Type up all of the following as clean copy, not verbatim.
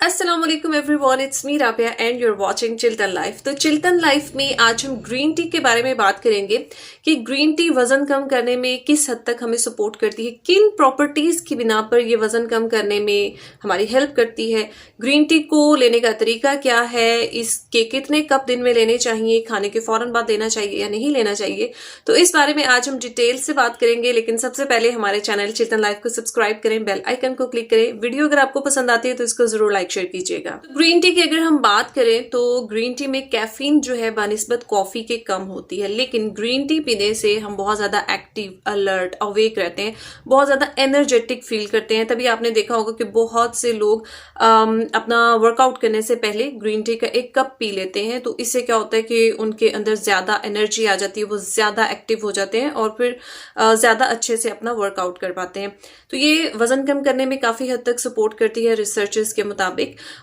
अस्सलाम वालेकुम everyone, it's me Rabia and you are watching Chilton Life. तो चिल्टन लाइफ में आज हम ग्रीन टी के बारे में बात करेंगे कि ग्रीन टी वजन कम करने में किस हद तक हमें सपोर्ट करती है, किन प्रॉपर्टीज की बिना पर ये वजन कम करने में हमारी हेल्प करती है, ग्रीन टी को लेने का तरीका क्या है, इसके कितने कप दिन में लेने चाहिए, खाने के फौरन बाद लेना चाहिए या नहीं लेना चाहिए। तो इस बारे में आज हम डिटेल से बात करेंगे, लेकिन सबसे पहले हमारे चैनल चिल्टन लाइफ को सब्सक्राइब करें, बेल आइकन को क्लिक करें। वीडियो अगर आपको पसंद आती है तो इसको जरूर लाइक शेयर कीजिएगा। तो ग्रीन टी की अगर हम बात करें तो ग्रीन टी में कैफीन जो है बनिस्बत कॉफी के कम होती है, लेकिन ग्रीन टी पीने से हम बहुत ज्यादा एक्टिव, अलर्ट, अवेक रहते हैं, बहुत ज्यादा एनर्जेटिक फील करते हैं। तभी आपने देखा होगा कि बहुत से लोग अपना वर्कआउट करने से पहले ग्रीन टी का 1 कप पी लेते हैं। तो इससे क्या होता है कि उनके अंदर ज्यादा एनर्जी आ जाती है, वो ज्यादा एक्टिव हो जाते हैं और फिर ज्यादा अच्छे से अपना वर्कआउट कर पाते हैं। तो ये वजन कम करने में काफी हद तक सपोर्ट करती है रिसर्चर्स के मुताबिक,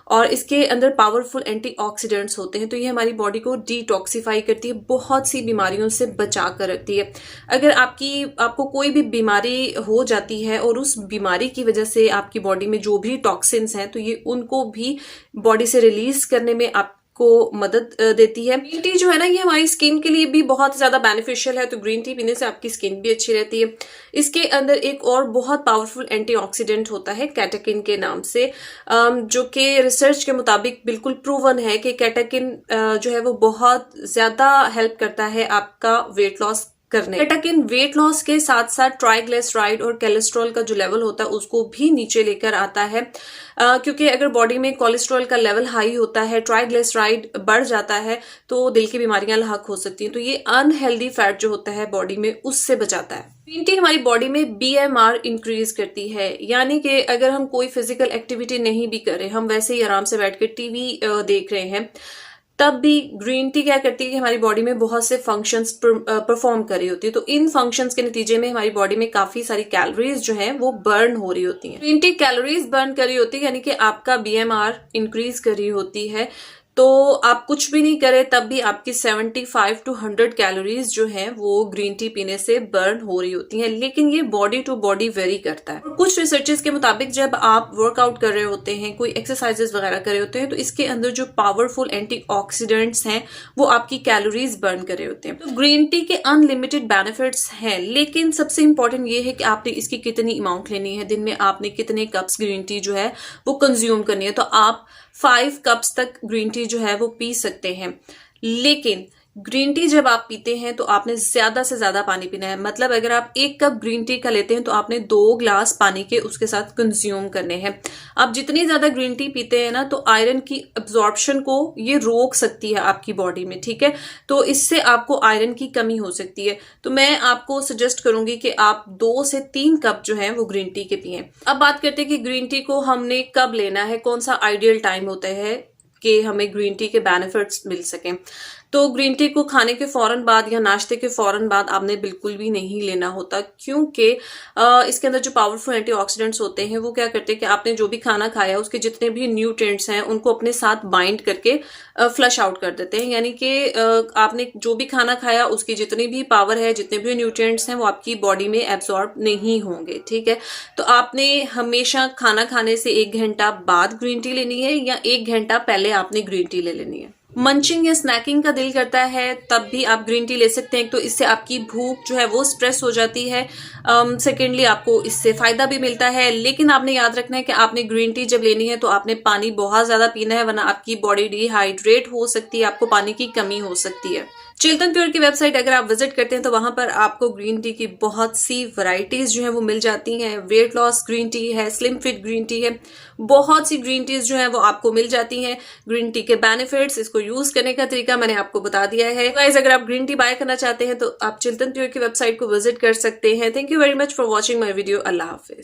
और इसके अंदर पावरफुल एंटीऑक्सीडेंट्स होते हैं। तो ये हमारी बॉडी को डिटॉक्सिफाई करती है, बहुत सी बीमारियों से बचा कर रखती है। अगर आपको कोई भी बीमारी हो जाती है और उस बीमारी की वजह से आपकी बॉडी में जो भी टॉक्सिन्स हैं तो ये उनको भी बॉडी से रिलीज करने में को मदद देती है। ग्रीन टी जो है ना, ये हमारी स्किन के लिए भी बहुत ज्यादा बेनिफिशियल है। तो ग्रीन टी पीने से आपकी स्किन भी अच्छी रहती है। इसके अंदर एक और बहुत पावरफुल एंटीऑक्सीडेंट होता है कैटेकिन के नाम से, जो कि रिसर्च के मुताबिक बिल्कुल प्रूवन है कि कैटेकिन जो है वो बहुत ज्यादा हेल्प करता है आपका वेट लॉस करने। कैटेकिन वेट लॉस के साथ साथ ट्राइग्लिसराइड और कोलेस्ट्रॉल का जो लेवल होता है उसको भी नीचे लेकर आता है, क्योंकि अगर बॉडी में कोलेस्ट्रॉल का लेवल हाई होता है, ट्राइग्लिसराइड बढ़ जाता है तो दिल की बीमारियां लाक हो सकती हैं। तो ये अनहेल्दी फैट जो होता है बॉडी में, उससे बचाता है। ग्रीन टी हमारी बॉडी में BMR इंक्रीज करती है, यानी कि अगर हम कोई फिजिकल एक्टिविटी नहीं भी कर रहे, हम वैसे ही आराम से बैठ के टीवी देख रहे हैं, तब भी ग्रीन टी क्या करती है कि हमारी बॉडी में बहुत से फंक्शंस परफॉर्म कर रही होती है। तो इन फंक्शंस के नतीजे में हमारी बॉडी में काफी सारी कैलोरीज जो हैं वो बर्न हो रही होती हैं। ग्रीन टी कैलोरीज बर्न कर रही होती है, यानी कि आपका BMR इंक्रीज कर रही होती है। तो आप कुछ भी नहीं करें तब भी आपकी 75 to 100 कैलोरीज जो हैं वो ग्रीन टी पीने से बर्न हो रही होती हैं, लेकिन ये बॉडी टू बॉडी वेरी करता है। कुछ रिसर्चेस के मुताबिक जब आप वर्कआउट कर रहे होते हैं, कोई एक्सरसाइजेस वगैरह कर रहे होते हैं, तो इसके अंदर जो पावरफुल एंटीऑक्सीडेंट्स हैं वो आपकी कैलोरीज बर्न कर रहे होते हैं। तो ग्रीन टी के अनलिमिटेड बेनिफिट्स हैं, लेकिन सबसे इंपॉर्टेंट ये है कि आपने इसकी कितनी अमाउंट लेनी है, दिन में आपने कितने कप्स ग्रीन टी जो है वो कंज्यूम करनी है। तो आप 5 कप्स तक ग्रीन टी जो है वो पी सकते हैं, लेकिन ग्रीन टी जब आप पीते हैं तो आपने ज्यादा से ज्यादा पानी पीना है। मतलब अगर आप 1 कप ग्रीन टी का लेते हैं तो आपने 2 ग्लास पानी के उसके साथ कंज्यूम करने हैं। आप जितनी ज्यादा ग्रीन टी पीते हैं ना, तो आयरन की एब्जॉर्प्शन को ये रोक सकती है आपकी बॉडी में, ठीक है। तो इससे आपको आयरन की कमी हो सकती है। तो मैं आपको सजेस्ट करूंगी कि आप 2 से 3 कप जो है वो ग्रीन टी के पिए। अब बात करते हैं कि ग्रीन टी को हमने कब लेना है, कौन सा आइडियल टाइम होता है कि हमें ग्रीन टी के बेनिफिट्स मिल सकें। तो ग्रीन टी को खाने के फौरन बाद या नाश्ते के फौरन बाद आपने बिल्कुल भी नहीं लेना होता, क्योंकि इसके अंदर जो पावरफुल एंटीऑक्सीडेंट्स होते हैं वो क्या करते हैं कि आपने जो भी खाना खाया उसके जितने भी न्यूट्रिएंट्स हैं उनको अपने साथ बाइंड करके फ्लश आउट कर देते हैं। यानी कि आपने जो भी खाना खाया उसकी जितनी भी पावर है, जितने भी न्यूट्रिएंट्स हैं वो आपकी बॉडी में एब्जॉर्ब नहीं होंगे, ठीक है। तो आपने हमेशा खाना खाने से 1 घंटा बाद ग्रीन टी लेनी है या 1 घंटा पहले आपने ग्रीन टी ले लेनी है। मंचिंग या स्नैकिंग का दिल करता है तब भी आप ग्रीन टी ले सकते हैं। तो इससे आपकी भूख जो है वो स्ट्रेस हो जाती है। सेकेंडली आपको इससे फायदा भी मिलता है, लेकिन आपने याद रखना है कि आपने ग्रीन टी जब लेनी है तो आपने पानी बहुत ज्यादा पीना है, वरना आपकी बॉडी डिहाइड्रेट हो सकती है, आपको पानी की कमी हो सकती है। चिल्टन प्योर की वेबसाइट अगर आप विजिट करते हैं तो वहां पर आपको ग्रीन टी की बहुत सी वैरायटीज जो है वो मिल जाती हैं। वेट लॉस ग्रीन टी है, स्लिम फिट ग्रीन टी है, बहुत सी ग्रीन टीज जो है वो आपको मिल जाती हैं। ग्रीन टी के बेनिफिट्स, इसको यूज करने का तरीका मैंने आपको बता दिया है। गाइस, अगर आप ग्रीन टी बाय करना चाहते हैं तो आप चिल्टन प्योर की वेबसाइट को विजिट कर सकते हैं। Thank you very much for watching my video. Allah Hafiz.